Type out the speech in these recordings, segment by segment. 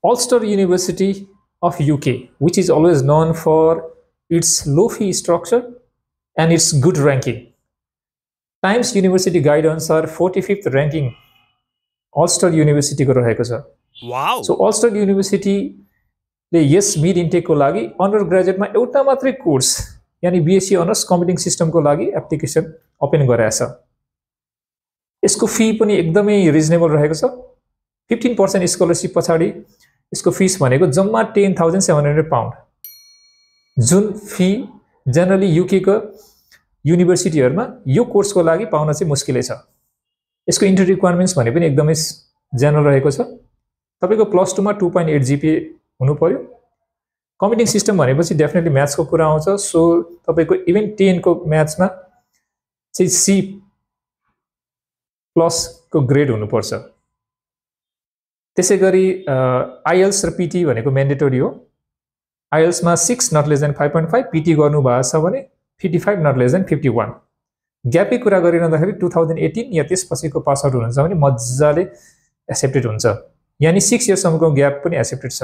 Ulster University of UK, which is always known for its low fee structure and its good ranking. Times University Guide अनुसार 45th ranking Ulster University को रहेको छ. Wow. So Ulster University ले यस mid इन्टेकको लागि under ग्रेजुएटमा एउटा मात्रै course यानी BSc honours computing सिस्टमको लागि एप्लिकेसन ओपन गराएको छ. यसको फी पनि एकदमै रिजनेबल रहेको छ. 15% स्कलरशिप पछाडि यसको फिस भनेको जम्मा 10,700 पाउन्ड, जुन फी जनरली यूके को युनिभर्सिटीहरुमा यो कोर्सको लागि पाउन चाहिँ मुस्किलै छ. यसको इन्ट्री रिक्वायरमेन्ट्स भने पनि एकदमै जनरल रहेको छ. तपाईको प्लस 2 मा 2.8 जीपीए हुनु पर्यो. कम्प्युटिङ सिस्टम भनेपछि डेफिनेटली म्याथ्सको कुरा आउँछ. सो तपाईको इभन 10 को म्याथ्समा चाहिँ सी प्लस को ग्रेड हुनुपर्छ. त्यसैगरी आईएल्स र पीटी भनेको म्यान्डेटरी हो. आईएल्स मा 6 नट लेस देन 5.5, पीटी गर्नु भएको छ भने 55 नट लेस देन 51. ग्यापै कुरा गरिरहँदाखेरि 2018 या त्यसपछिको पास आउट हुनुहुन्छ भने मज्जाले एक्सेप्टेड हुन्छ. यानी 6 इयर्ससम्मको ग्याप पनि एक्सेप्टेड छ.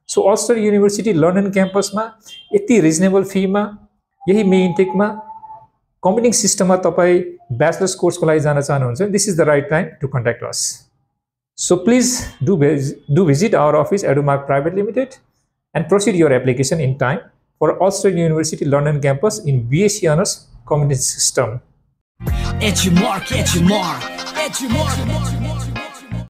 सो अल्स्टर युनिभर्सिटी लन्डन क्याम्पसमा यति रिजनेबल फीमा यही मे इन्टेकमा कम्प्युटिङ सिस्टममा तपाई ब्याचलर्स कोर्सको लागि जान चाहनुहुन्छ भने this is the right time to contact us. So please do visit our office, Edumark Private Limited, and proceed your application in time for Ulster University London campus in BSc Honours Computing System. Edumark.